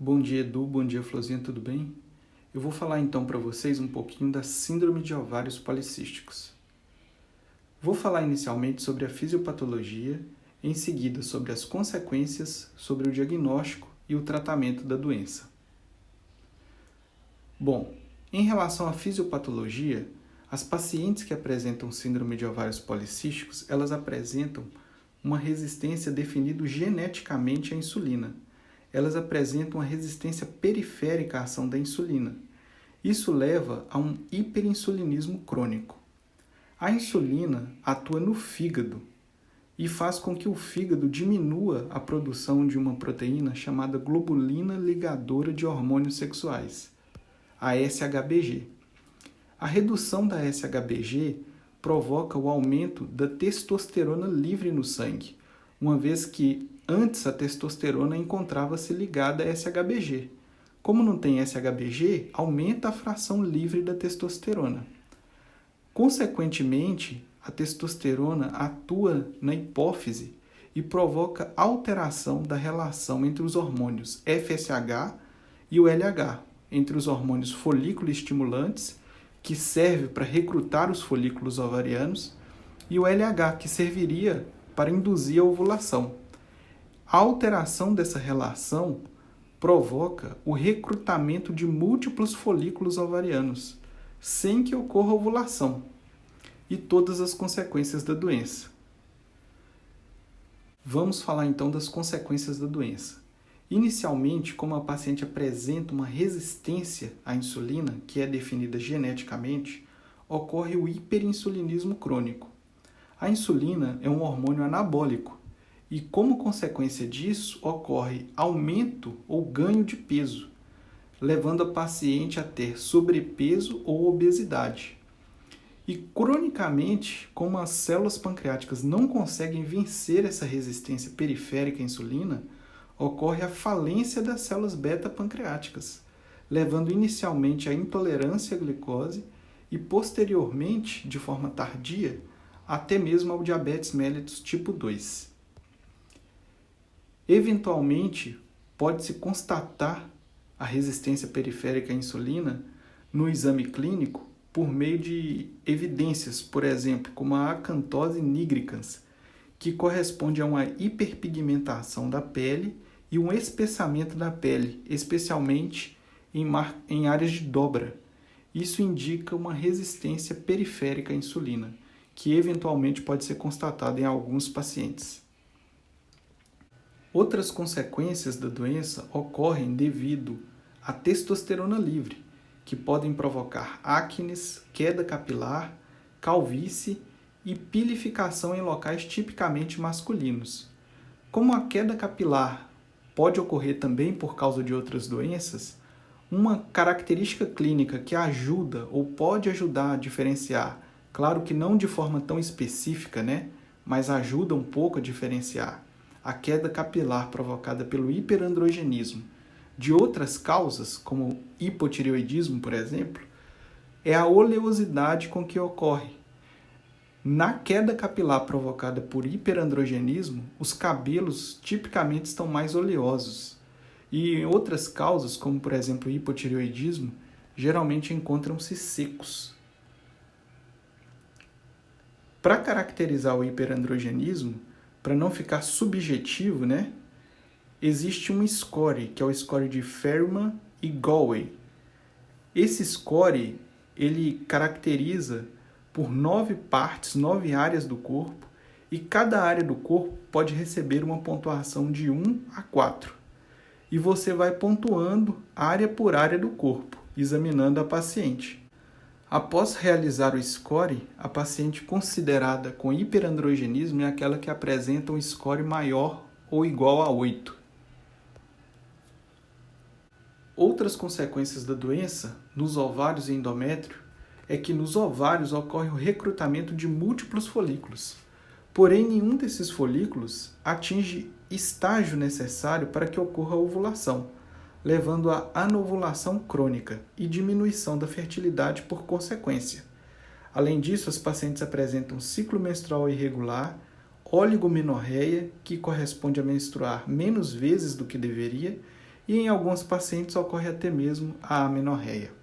Bom dia, Edu. Bom dia, Florzinha. Tudo bem? Eu vou falar então para vocês um pouquinho da síndrome de ovários policísticos. Vou falar inicialmente sobre a fisiopatologia, em seguida sobre as consequências, sobre o diagnóstico e o tratamento da doença. Bom, em relação à fisiopatologia, as pacientes que apresentam síndrome de ovários policísticos, elas apresentam uma resistência definida geneticamente à insulina. Elas apresentam uma resistência periférica à ação da insulina. Isso leva a um hiperinsulinismo crônico. A insulina atua no fígado e faz com que o fígado diminua a produção de uma proteína chamada globulina ligadora de hormônios sexuais, a SHBG. A redução da SHBG provoca o aumento da testosterona livre no sangue, uma vez que antes a testosterona encontrava-se ligada a SHBG. Como não tem SHBG, aumenta a fração livre da testosterona. Consequentemente, a testosterona atua na hipófise e provoca alteração da relação entre os hormônios FSH e o LH, entre os hormônios folículo estimulantes, que serve para recrutar os folículos ovarianos, e o LH, que serviria para induzir a ovulação. A alteração dessa relação provoca o recrutamento de múltiplos folículos ovarianos, sem que ocorra ovulação, e todas as consequências da doença. Vamos falar então das consequências da doença. Inicialmente, como a paciente apresenta uma resistência à insulina, que é definida geneticamente, ocorre o hiperinsulinismo crônico. A insulina é um hormônio anabólico e, como consequência disso, ocorre aumento ou ganho de peso, levando a paciente a ter sobrepeso ou obesidade. E, cronicamente, como as células pancreáticas não conseguem vencer essa resistência periférica à insulina, ocorre a falência das células beta-pancreáticas, levando inicialmente à intolerância à glicose e, posteriormente, de forma tardia, até mesmo ao diabetes mellitus tipo 2. Eventualmente, pode-se constatar a resistência periférica à insulina no exame clínico por meio de evidências, por exemplo, como a acantose nigricans, que corresponde a uma hiperpigmentação da pele e um espessamento da pele, especialmente em áreas de dobra. Isso indica uma resistência periférica à insulina, que eventualmente pode ser constatada em alguns pacientes. Outras consequências da doença ocorrem devido à testosterona livre, que podem provocar acnes, queda capilar, calvície e pilificação em locais tipicamente masculinos. Como a queda capilar pode ocorrer também por causa de outras doenças, uma característica clínica que ajuda ou pode ajudar a diferenciar, claro que não de forma tão específica, mas ajuda um pouco a diferenciar a queda capilar provocada pelo hiperandrogenismo de outras causas, como hipotireoidismo, por exemplo, é a oleosidade com que ocorre. Na queda capilar provocada por hiperandrogenismo, os cabelos tipicamente estão mais oleosos. E em outras causas, como por exemplo o hipotireoidismo, geralmente encontram-se secos. Para caracterizar o hiperandrogenismo, para não ficar subjetivo, existe um score, que é o score de Ferriman e Galway. Esse score, ele caracteriza por 9 partes, 9 áreas do corpo, e cada área do corpo pode receber uma pontuação de 1 a 4. E você vai pontuando área por área do corpo, examinando a paciente. Após realizar o score, a paciente considerada com hiperandrogenismo é aquela que apresenta um score maior ou igual a 8. Outras consequências da doença nos ovários e endométrio é que nos ovários ocorre o recrutamento de múltiplos folículos. Porém, nenhum desses folículos atinge estágio necessário para que ocorra a ovulação, levando à anovulação crônica e diminuição da fertilidade por consequência. Além disso, as pacientes apresentam ciclo menstrual irregular, oligomenorreia, que corresponde a menstruar menos vezes do que deveria, e em alguns pacientes ocorre até mesmo a amenorreia.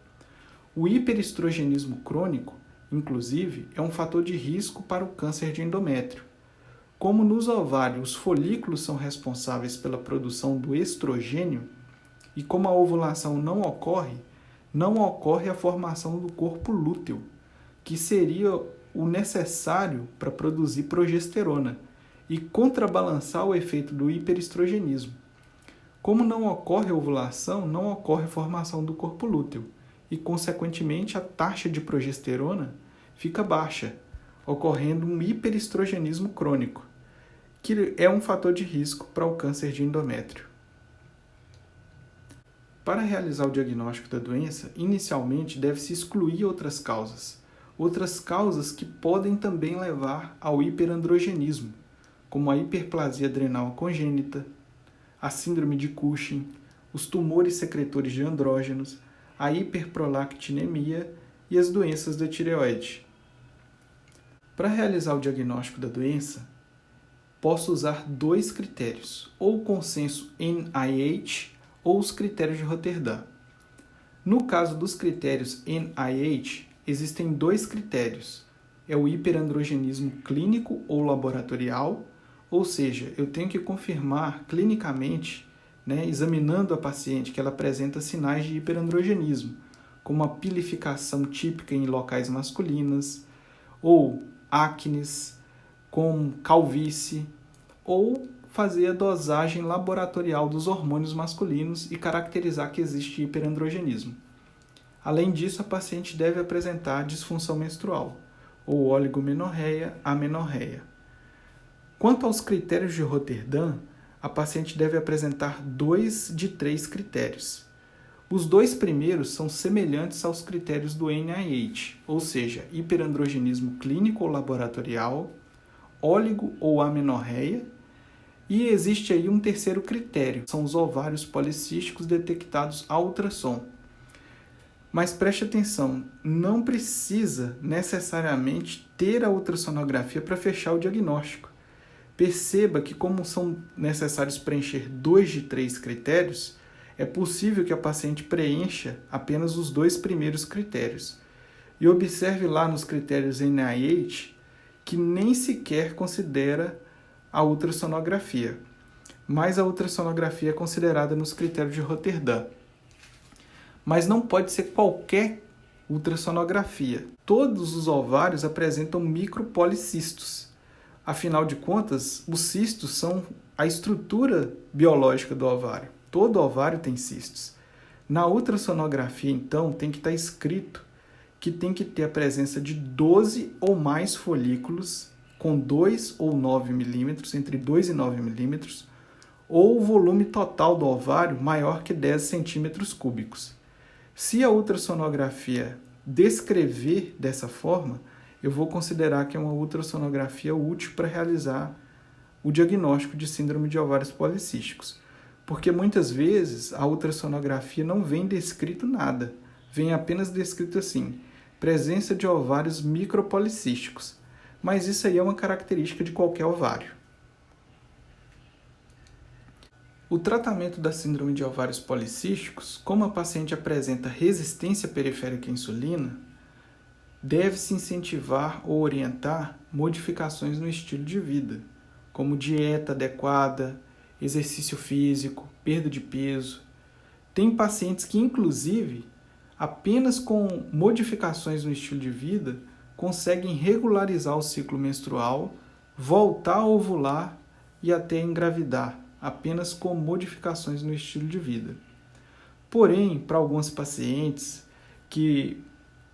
O hiperestrogenismo crônico, inclusive, é um fator de risco para o câncer de endométrio. Como nos ovários os folículos são responsáveis pela produção do estrogênio, e como a ovulação não ocorre a formação do corpo lúteo, que seria o necessário para produzir progesterona e contrabalançar o efeito do hiperestrogenismo. Como não ocorre a ovulação, não ocorre a formação do corpo lúteo e, consequentemente, a taxa de progesterona fica baixa, ocorrendo um hiperestrogenismo crônico, que é um fator de risco para o câncer de endométrio. Para realizar o diagnóstico da doença, inicialmente deve-se excluir outras causas que podem também levar ao hiperandrogenismo, como a hiperplasia adrenal congênita, a síndrome de Cushing, os tumores secretores de andrógenos, a hiperprolactinemia e as doenças da tireoide. Para realizar o diagnóstico da doença, posso usar 2 critérios, ou o consenso NIH ou os critérios de Roterdã. No caso dos critérios NIH, existem 2 critérios. É o hiperandrogenismo clínico ou laboratorial, ou seja, eu tenho que confirmar clinicamente, examinando a paciente, que ela apresenta sinais de hiperandrogenismo, como a pilificação típica em locais masculinas, ou acnes, com calvície, ou fazer a dosagem laboratorial dos hormônios masculinos e caracterizar que existe hiperandrogenismo. Além disso, a paciente deve apresentar disfunção menstrual, ou oligomenorreia, amenorreia. Quanto aos critérios de Roterdã, a paciente deve apresentar 2 de 3 critérios. Os 2 primeiros são semelhantes aos critérios do NIH, ou seja, hiperandrogenismo clínico ou laboratorial, óligo ou amenorreia, e existe aí um terceiro critério, são os ovários policísticos detectados a ultrassom. Mas preste atenção, não precisa necessariamente ter a ultrassonografia para fechar o diagnóstico. Perceba que, como são necessários preencher 2 de 3 critérios, é possível que a paciente preencha apenas os 2 primeiros critérios. E observe lá nos critérios NIH que nem sequer considera a ultrassonografia, mas a ultrassonografia é considerada nos critérios de Roterdã. Mas não pode ser qualquer ultrassonografia. Todos os ovários apresentam micropolicistos. Afinal de contas, os cistos são a estrutura biológica do ovário. Todo ovário tem cistos. Na ultrassonografia, então, tem que estar escrito que tem que ter a presença de 12 ou mais folículos com 2 ou 9 milímetros, entre 2 e 9 milímetros, ou o volume total do ovário maior que 10 centímetros cúbicos. Se a ultrassonografia descrever dessa forma, eu vou considerar que é uma ultrassonografia útil para realizar o diagnóstico de síndrome de ovários policísticos. Porque muitas vezes a ultrassonografia não vem descrito nada, vem apenas descrito assim, presença de ovários micropolicísticos. Mas isso aí é uma característica de qualquer ovário. O tratamento da síndrome de ovários policísticos, como a paciente apresenta resistência periférica à insulina, deve-se incentivar ou orientar modificações no estilo de vida, como dieta adequada, exercício físico, perda de peso. Tem pacientes que, inclusive, apenas com modificações no estilo de vida, conseguem regularizar o ciclo menstrual, voltar a ovular e até engravidar, apenas com modificações no estilo de vida. Porém, para alguns pacientes que,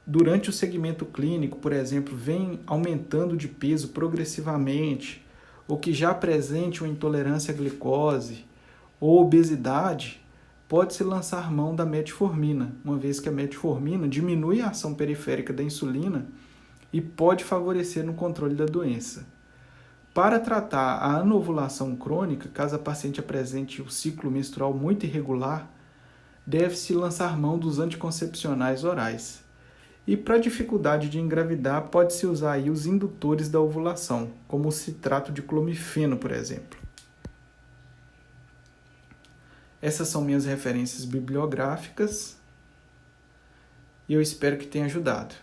durante o segmento clínico, por exemplo, vêm aumentando de peso progressivamente, ou que já apresente uma intolerância à glicose ou obesidade, pode-se lançar mão da metformina, uma vez que a metformina diminui a ação periférica da insulina e pode favorecer no controle da doença. Para tratar a anovulação crônica, caso a paciente apresente o ciclo menstrual muito irregular, deve-se lançar mão dos anticoncepcionais orais. E para dificuldade de engravidar, pode-se usar aí os indutores da ovulação, como o citrato de clomifeno, por exemplo. Essas são minhas referências bibliográficas e eu espero que tenha ajudado.